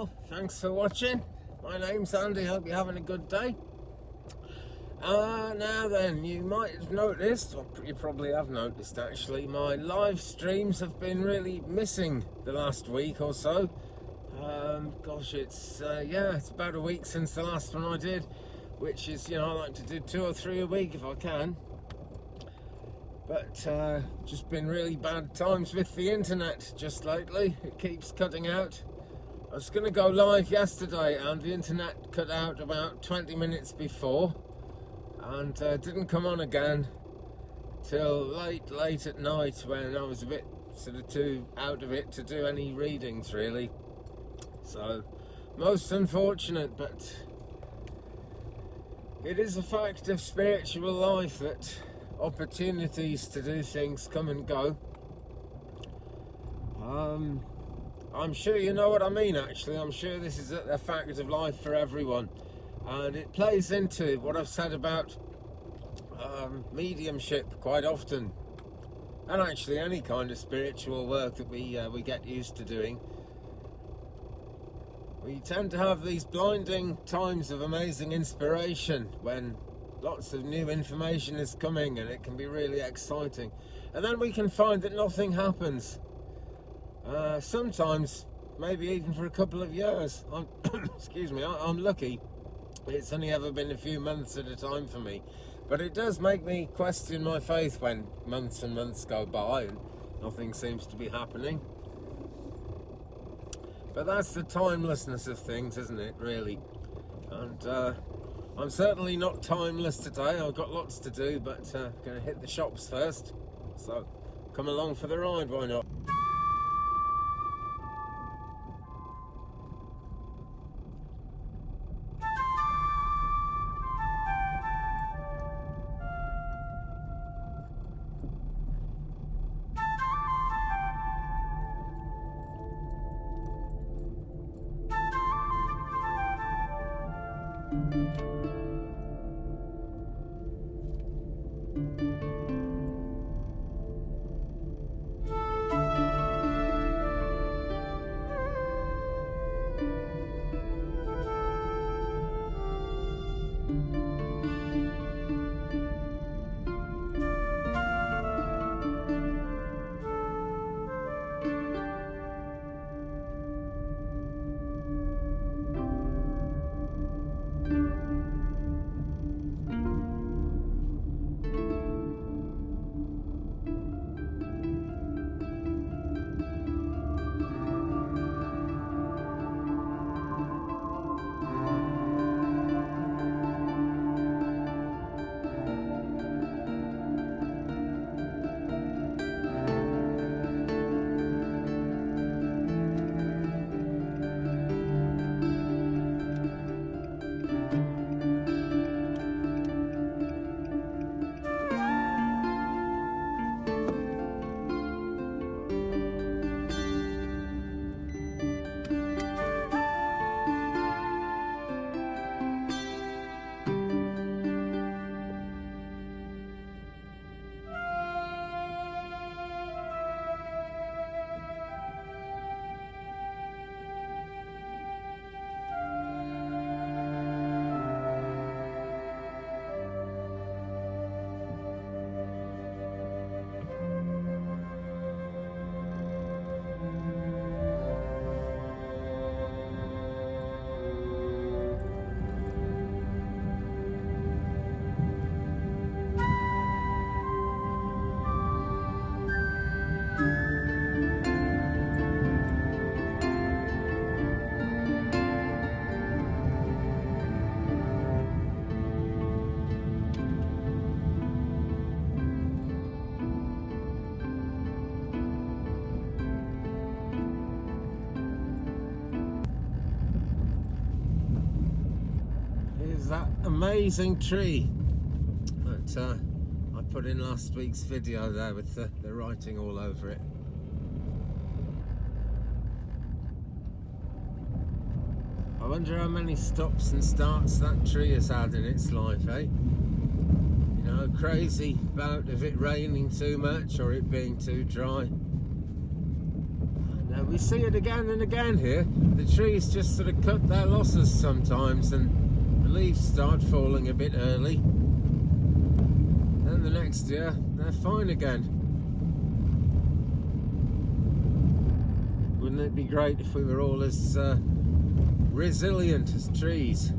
Well, thanks for watching. My name's Andy. Hope you're having a good day. Now then, you might have noticed, or you probably have noticed actually, my live streams have been really missing the last week or so. Gosh, it's about a week since the last one I did, which is, I like to do 2 or 3 a week if I can. But just been really bad times with the internet just lately. It keeps cutting out. I was going to go live yesterday and the internet cut out about 20 minutes before, and didn't come on again till late at night, when I was a bit sort of too out of it to do any readings really. So most unfortunate, but it is a fact of spiritual life that opportunities to do things come and go. I'm sure you know what I mean actually. I'm sure this is a fact of life for everyone, and it plays into what I've said about mediumship quite often, and actually any kind of spiritual work that we get used to doing. We tend to have these blinding times of amazing inspiration when lots of new information is coming, and it can be really exciting, and then we can find that nothing happens. Sometimes maybe even for a couple of years. Excuse me, I'm lucky. It's only ever been a few months at a time for me, but it does make me question my faith when months and months go by and nothing seems to be happening. But that's the timelessness of things, isn't it, really? And I'm certainly not timeless today. I've got lots to do, but going to hit the shops first. So come along for the ride, why not? That amazing tree that I put in last week's video there with the writing all over it. I wonder how many stops and starts that tree has had in its life, eh? You know, crazy bout of it raining too much or it being too dry. And Now we see it again and again here. The trees just sort of cut their losses sometimes, and the leaves start falling a bit early. Then the next year, they're fine again. Wouldn't it be great if we were all as resilient as trees?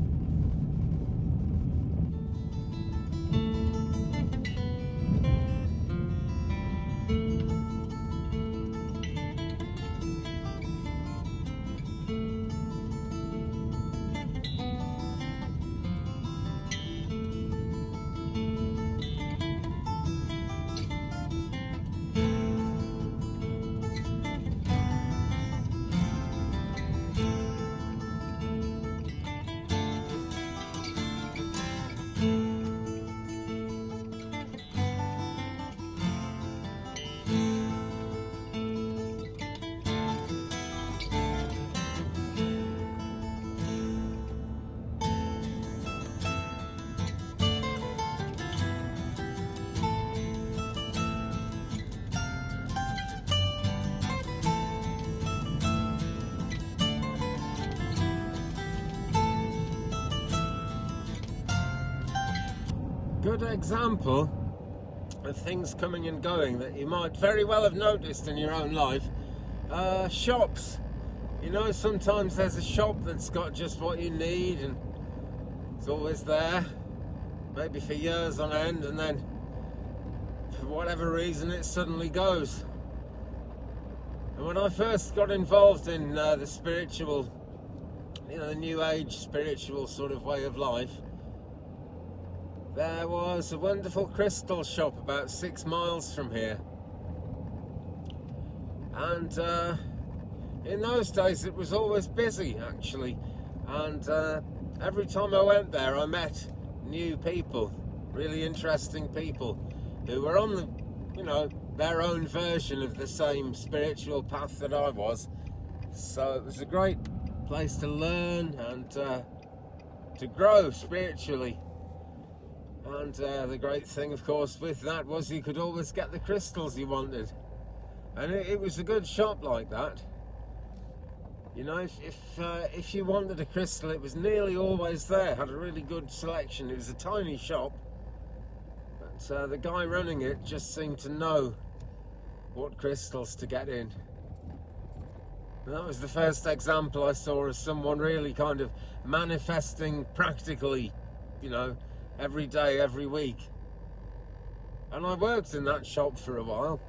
Good example of things coming and going that you might very well have noticed in your own life. Shops. You know, sometimes there's a shop that's got just what you need and it's always there, maybe for years on end, and then for whatever reason it suddenly goes. And when I first got involved in the spiritual, you know, the new age spiritual sort of way of life, there was a wonderful crystal shop about 6 miles from here. And in those days it was always busy, actually. And every time I went there I met new people, really interesting people who were on the, you know, their own version of the same spiritual path that I was. So it was a great place to learn and to grow spiritually. And the great thing, of course, with that was you could always get the crystals you wanted. And it was a good shop like that. You know, if you wanted a crystal, it was nearly always there. Had a really good selection. It was a tiny shop, but the guy running it just seemed to know what crystals to get in. And that was the first example I saw of someone really kind of manifesting practically, you know, every day, every week. And I worked in that shop for a while.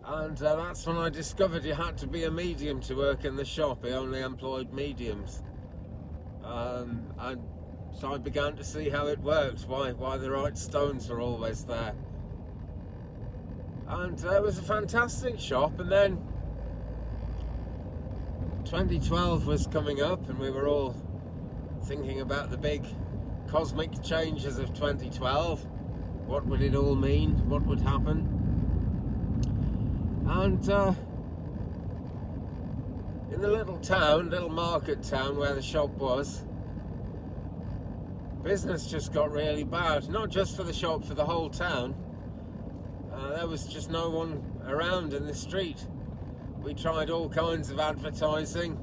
And that's when I discovered you had to be a medium to work in the shop. He only employed mediums. And so I began to see how it worked, why the right stones were always there. And it was a fantastic shop. And then 2012 was coming up and we were all thinking about the big cosmic changes of 2012. What would it all mean? What would happen? And in the little market town where the shop was, business just got really bad. Not just for the shop, for the whole town. There was just no one around in the street. We tried all kinds of advertising,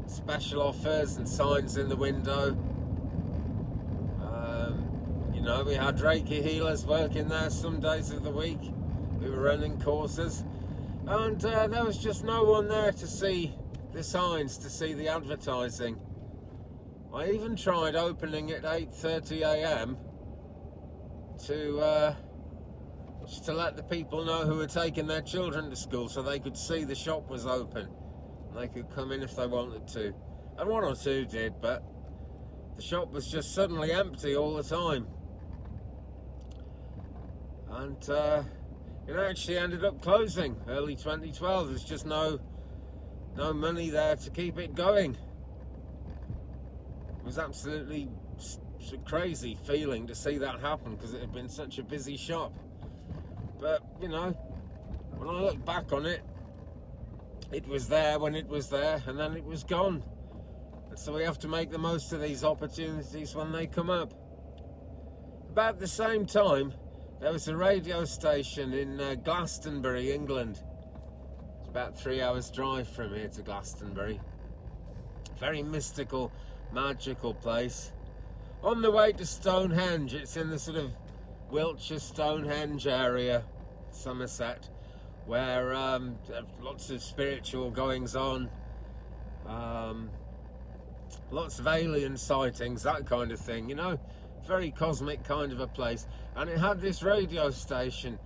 special offers and signs in the window. You know, we had Reiki healers working there some days of the week. We were running courses, and there was just no one there to see the signs, to see the advertising. I even tried opening at 8:30 a.m. to just to let the people know who were taking their children to school, so they could see the shop was open and they could come in if they wanted to. And one or two did, but the shop was just suddenly empty all the time. And it actually ended up closing early 2012. There's just no money there to keep it going. It was absolutely a crazy feeling to see that happen, because it had been such a busy shop. But, you know, when I look back on it, it was there when it was there, and then it was gone. And so we have to make the most of these opportunities when they come up. About the same time, there was a radio station in Glastonbury, England. It's about 3 hours drive from here to Glastonbury. Very mystical, magical place. On the way to Stonehenge, it's in the sort of Wiltshire, Stonehenge area, Somerset, where lots of spiritual goings on, lots of alien sightings, that kind of thing, you know, very cosmic kind of a place. And it had this radio station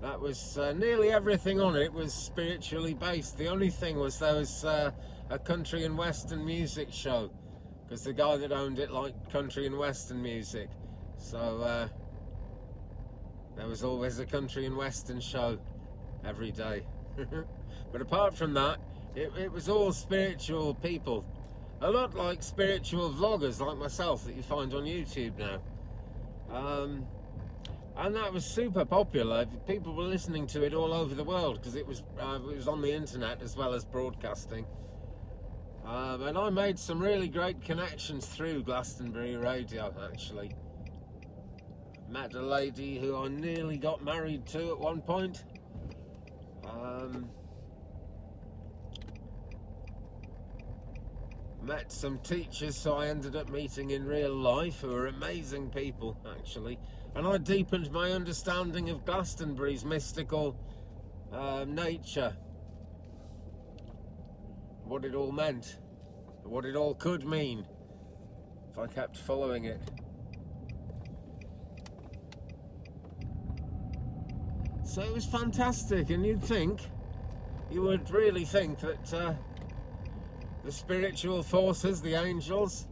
that was nearly everything on it was spiritually based. The only thing was there was a country and western music show, because the guy that owned it liked country and western music, so there was always a country and western show every day. But apart from that, it was all spiritual people, a lot like spiritual vloggers like myself that you find on YouTube now. And that was super popular. People were listening to it all over the world because it was on the internet as well as broadcasting. And I made some really great connections through Glastonbury Radio, actually. Met a lady who I nearly got married to at one point. Met some teachers who I ended up meeting in real life who were amazing people, actually. And I deepened my understanding of Glastonbury's mystical nature. What it all meant. What it all could mean if I kept following it. So it was fantastic, and you would really think that the spiritual forces, the angels,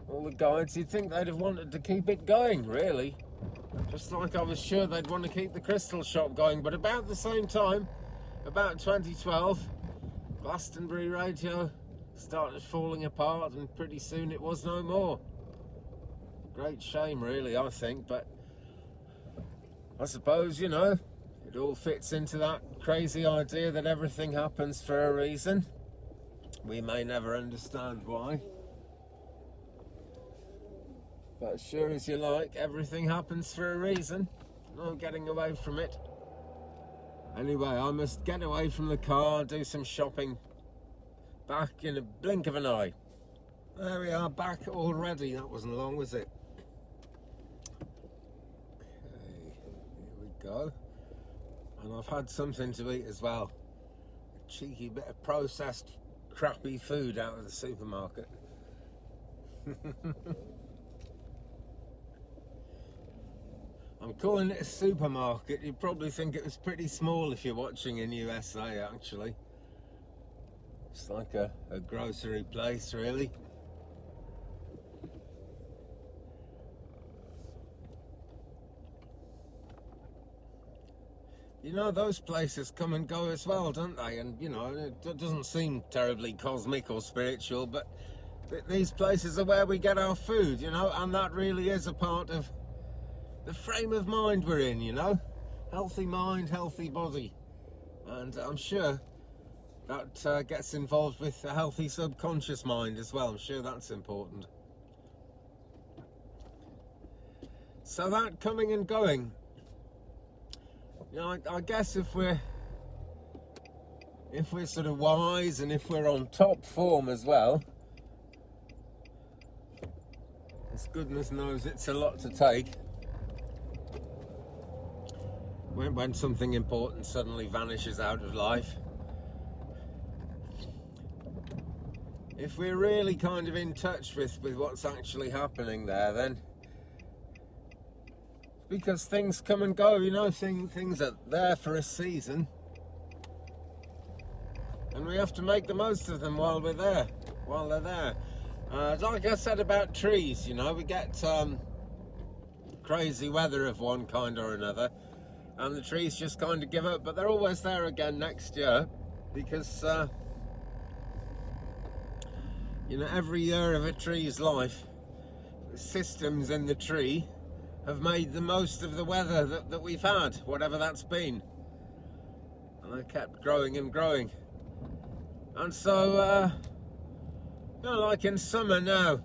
all the guides, you'd think they'd have wanted to keep it going, really. Just like I was sure they'd want to keep the crystal shop going. But about the same time, about 2012, Glastonbury Radio started falling apart, and pretty soon it was no more. Great shame, really, I think, but I suppose, you know, it all fits into that crazy idea that everything happens for a reason. We may never understand why, but sure as you like, everything happens for a reason. No getting away from it. Anyway, I must get away from the car, do some shopping. Back in a blink of an eye. There we are, back already. That wasn't long, was it? Okay, here we go. And I've had something to eat as well. A cheeky bit of processed crappy food out of the supermarket. I'm calling it a supermarket. You'd probably think it was pretty small if you're watching in USA, actually. It's like a grocery place, really. You know, those places come and go as well, don't they? And, you know, it doesn't seem terribly cosmic or spiritual, but these places are where we get our food, you know, and that really is a part of the frame of mind we're in, you know. Healthy mind, healthy body. And I'm sure that gets involved with a healthy subconscious mind as well. I'm sure that's important. So that coming and going. You know, I guess if we're sort of wise and if we're on top form as well, as goodness knows it's a lot to take when something important suddenly vanishes out of life. If we're really kind of in touch with what's actually happening there, then because things come and go, you know, things are there for a season, and we have to make the most of them while they're there. Like I said about trees, you know, we get crazy weather of one kind or another, and the trees just kind of give up, but they're always there again next year, because you know, every year of a tree's life, the systems in the tree have made the most of the weather that we've had, whatever that's been, and they kept growing and growing. And so you know, like in summer now,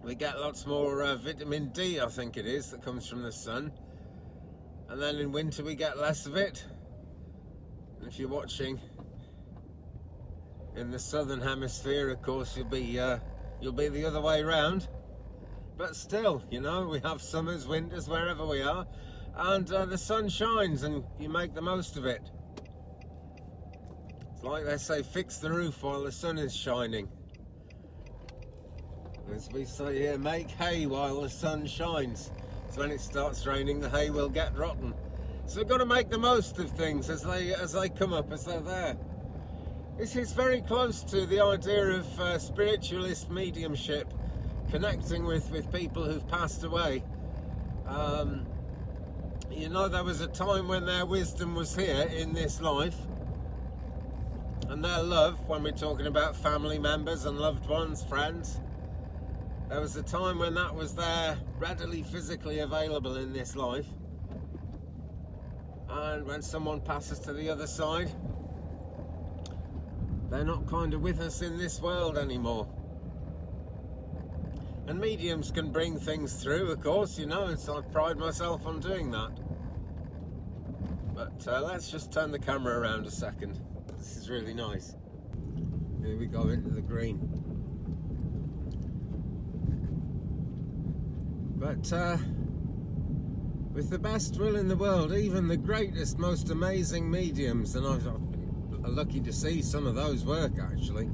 we get lots more vitamin D, I think it is, that comes from the sun. And then in winter we get less of it. And if you're watching in the southern hemisphere, of course, you'll be the other way around. But still, you know, we have summers, winters, wherever we are, and the sun shines and you make the most of it. It's like they say, fix the roof while the sun is shining. As we say here, make hay while the sun shines. So when it starts raining, the hay will get rotten. So we've got to make the most of things as they come up, as they're there. This is very close to the idea of spiritualist mediumship, connecting with people who've passed away. You know, there was a time when their wisdom was here in this life, and their love, when we're talking about family members and loved ones, friends, there was a time when that was there, readily physically available in this life. And when someone passes to the other side, they're not kind of with us in this world anymore. And mediums can bring things through, of course, you know, and so I pride myself on doing that. But let's just turn the camera around a second. This is really nice. Here we go into the green. But with the best will in the world, even the greatest, most amazing mediums, and I've been lucky to see some of those work actually,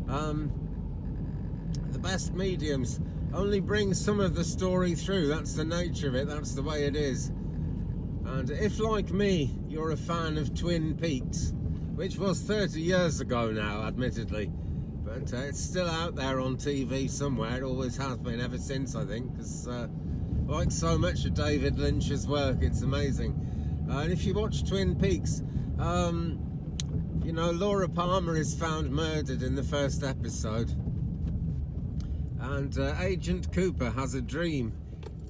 the best mediums only bring some of the story through. That's the nature of it, that's the way it is. And if, like me, you're a fan of Twin Peaks, which was 30 years ago now, admittedly, but it's still out there on TV somewhere. It always has been ever since, I think, because like so much of David Lynch's work, it's amazing. And if you watch Twin Peaks, you know, Laura Palmer is found murdered in the first episode, and Agent Cooper has a dream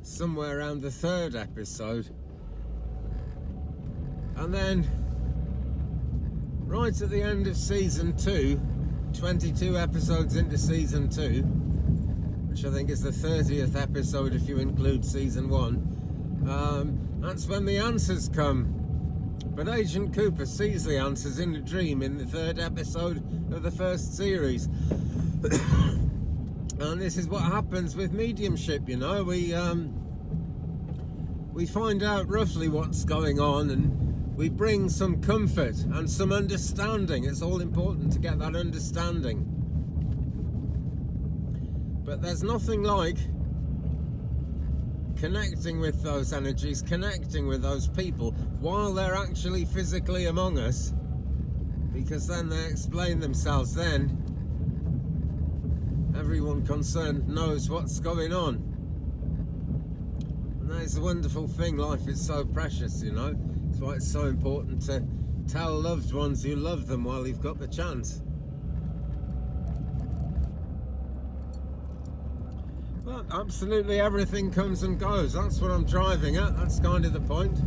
somewhere around the third episode, and then right at the end of season 2, 22 episodes into season 2, which I think is the 30th episode if you include season 1, that's when the answers come. But Agent Cooper sees the answers in a dream in the third episode of the first series. And this is what happens with mediumship, you know. We find out roughly what's going on, and we bring some comfort and some understanding. It's all important to get that understanding. But there's nothing like connecting with those energies, connecting with those people while they're actually physically among us, because then they explain themselves. Then everyone concerned knows what's going on. And that is a wonderful thing. Life is so precious, you know. That's why it's so important to tell loved ones you love them while you've got the chance. But absolutely everything comes and goes. That's what I'm driving at. That's kind of the point.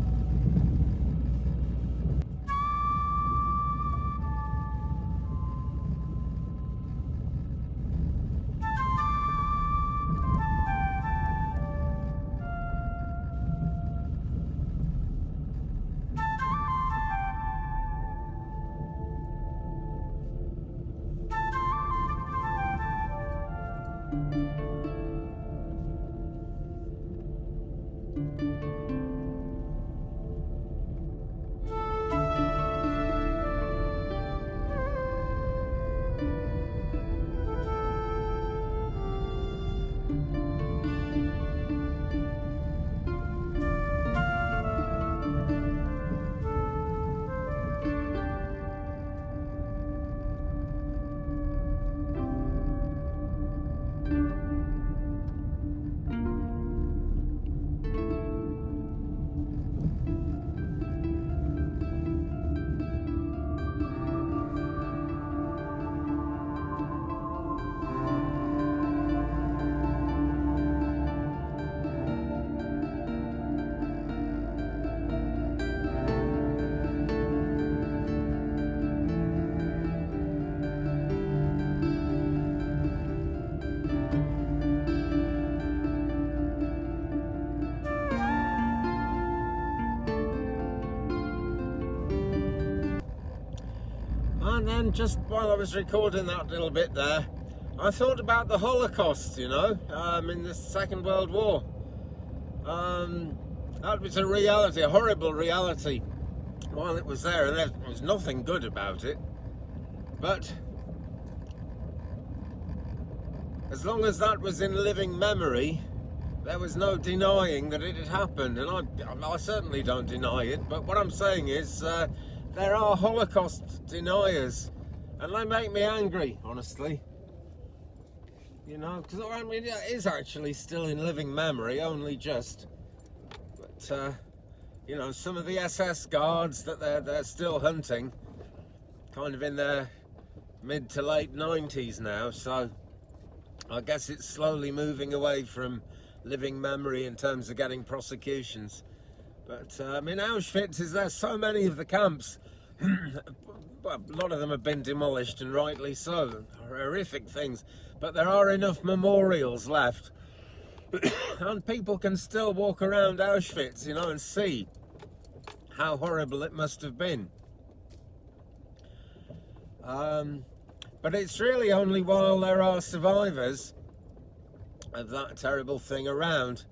And then just while I was recording that little bit there, I thought about the Holocaust, you know, in the Second World War. That was a reality, a horrible reality while it was there, and there was nothing good about it. But as long as that was in living memory, there was no denying that it had happened, and I certainly don't deny it. But what I'm saying is there are Holocaust deniers, and they make me angry, honestly. You know, because I mean, it is actually still in living memory, only just. But you know, some of the SS guards that they're still hunting, kind of in their mid to late 90s now, so I guess it's slowly moving away from living memory in terms of getting prosecutions. But I mean, Auschwitz is there. So many of the camps, well, a lot of them have been demolished, and rightly so. Horrific things, but there are enough memorials left, and people can still walk around Auschwitz, you know, and see how horrible it must have been. But it's really only while there are survivors of that terrible thing around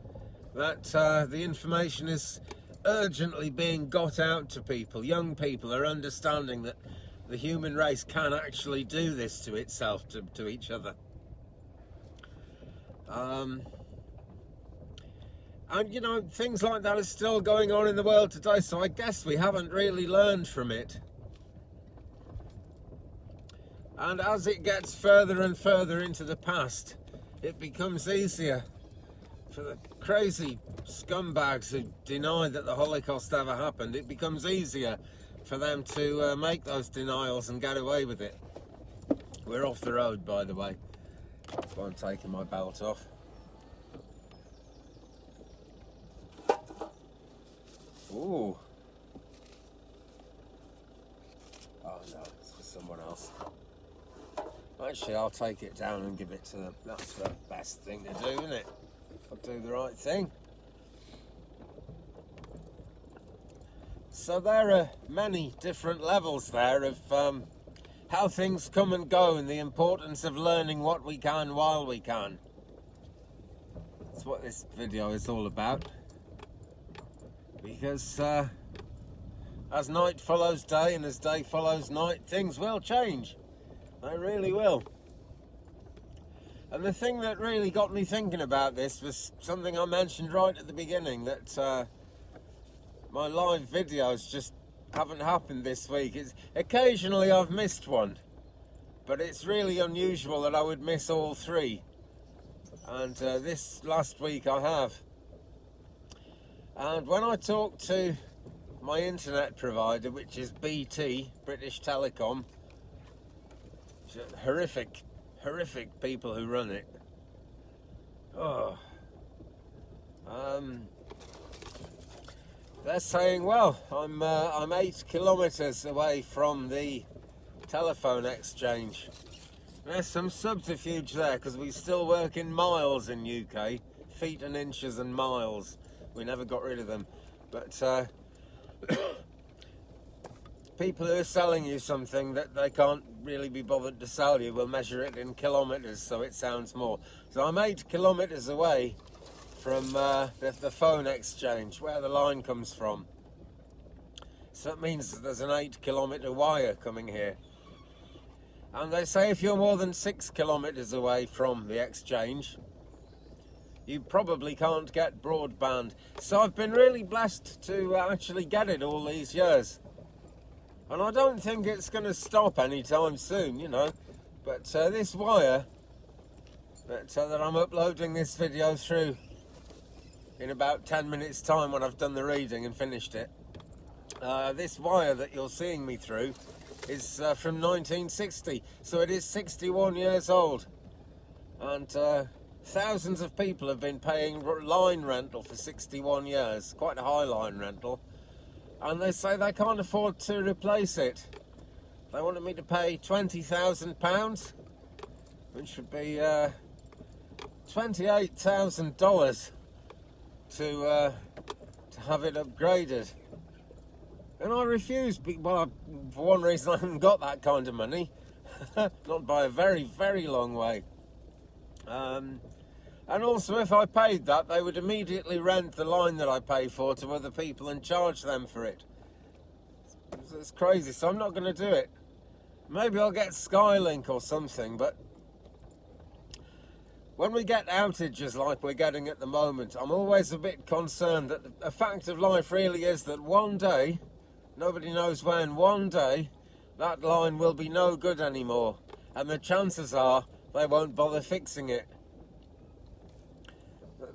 that the information is urgently being got out to people. Young people are understanding that the human race can actually do this to itself, to each other. And you know, things like that are still going on in the world today, so I guess we haven't really learned from it. And as it gets further and further into the past, it becomes easier for the crazy scumbags who deny that the Holocaust ever happened. It becomes easier for them to make those denials and get away with it. We're off the road, by the way. So I'm taking my belt off. Ooh. Oh no, it's for someone else. Actually, I'll take it down and give it to them. That's the best thing to do, isn't it? I'll do the right thing. So there are many different levels there of how things come and go, and the importance of learning what we can while we can. That's what this video is all about. Because as night follows day and as day follows night, things will change. They really will. And the thing that really got me thinking about this was something I mentioned right at the beginning, that my live videos just haven't happened this week. Occasionally I've missed one, but it's really unusual that I would miss all three. And this last week I have. And when I talked to my internet provider, which is BT, British Telecom, horrific people who run it. Oh. They're saying, well, I'm 8 kilometres away from the telephone exchange. There's some subterfuge there, because we still work in miles in UK, feet and inches and miles. We never got rid of them. But people who are selling you something that they can't really be bothered to sell you will measure it in kilometres, so it sounds more. So I'm 8 kilometres away from the phone exchange, where the line comes from. So that means that there's an 8 kilometre wire coming here. And they say if you're more than 6 kilometres away from the exchange, you probably can't get broadband. So I've been really blessed to actually get it all these years. And I don't think it's going to stop anytime soon, you know. But this wire that I'm uploading this video through in about 10 minutes time, when I've done the reading and finished it, this wire that you're seeing me through is from 1960, so it is 61 years old. And thousands of people have been paying line rental for 61 years, quite a high line rental, and they say they can't afford to replace it. They wanted me to pay £20,000, which would be $28,000 to have it upgraded. And I refused. Well, for one reason, I haven't got that kind of money. Not by a very, very long way. And also, if I paid that, they would immediately rent the line that I pay for to other people and charge them for it. It's crazy, so I'm not going to do it. Maybe I'll get Skylink or something, but when we get outages like we're getting at the moment, I'm always a bit concerned that a fact of life really is that one day, nobody knows when, one day, that line will be no good anymore. And the chances are they won't bother fixing it.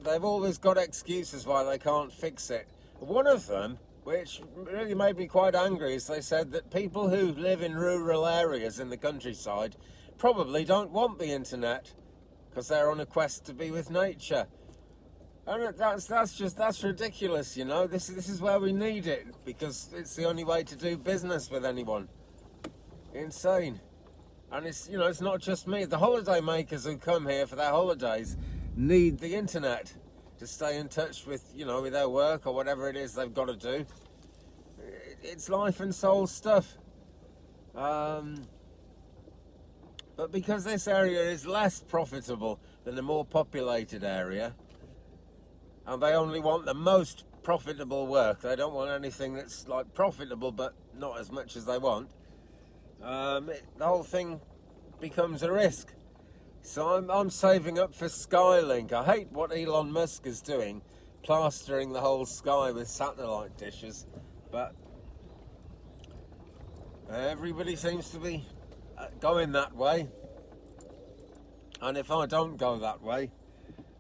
They've always got excuses why they can't fix it. One of them, which really made me quite angry, is they said that people who live in rural areas in the countryside probably don't want the internet because they're on a quest to be with nature. And that's ridiculous, you know. This is where we need it because it's the only way to do business with anyone. Insane. And it's, you know, it's not just me. The holiday makers who come here for their holidays need the internet to stay in touch with, you know, with their work or whatever it is they've got to do. It's life and soul stuff. But because this area is less profitable than a more populated area, and they only want the most profitable work, they don't want anything that's like profitable but not as much as they want, the whole thing becomes a risk. So I'm saving up for Skylink. I hate what Elon Musk is doing, plastering the whole sky with satellite dishes, but everybody seems to be going that way. And if I don't go that way,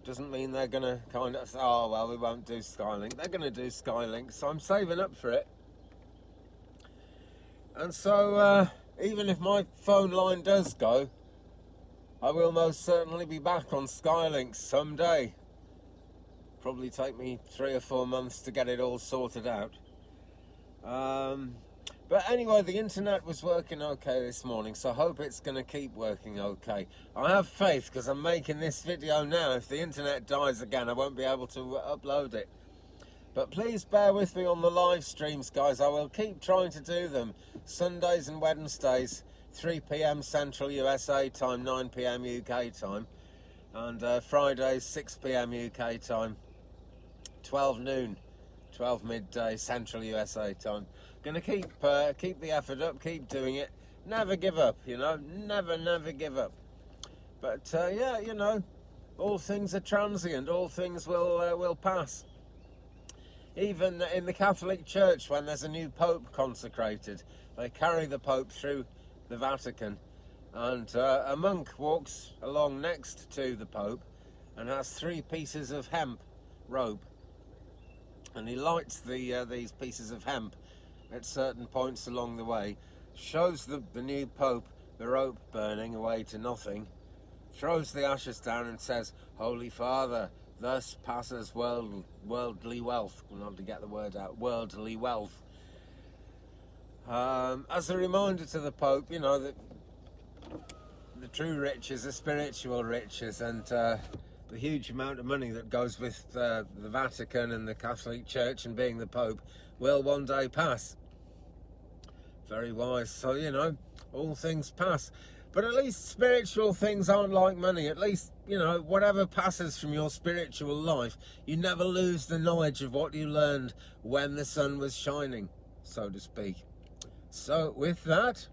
doesn't mean they're going to kind of say, oh, well, we won't do Skylink. They're going to do Skylink, so I'm saving up for it. And so even if my phone line does go, I will most certainly be back on Skylink someday. Probably take me 3 or 4 months to get it all sorted out. But anyway, the internet was working okay this morning, so I hope it's going to keep working okay. I have faith because I'm making this video now. If the internet dies again, I won't be able to upload it. But please bear with me on the live streams, guys. I will keep trying to do them Sundays and Wednesdays, 3 p.m. Central USA time, 9 p.m. UK time, and Fridays 6 p.m. UK time, 12 noon, 12 midday Central USA time. Gonna keep the effort up, keep doing it, never give up, you know, never give up. But yeah, you know, all things are transient, all things will pass. Even in the Catholic Church, when there's a new Pope consecrated, they carry the Pope through the Vatican, and a monk walks along next to the Pope and has 3 pieces of hemp rope, and he lights these pieces of hemp at certain points along the way, shows the new Pope the rope burning away to nothing, throws the ashes down and says, "Holy Father, thus passes worldly wealth." Well, not to get the word out, worldly wealth. As a reminder to the Pope, you know, that the true riches are spiritual riches, and the huge amount of money that goes with the Vatican and the Catholic Church and being the Pope will one day pass. Very wise. So, you know, all things pass. But at least spiritual things aren't like money. At least, you know, whatever passes from your spiritual life, you never lose the knowledge of what you learned when the sun was shining, so to speak. So with that,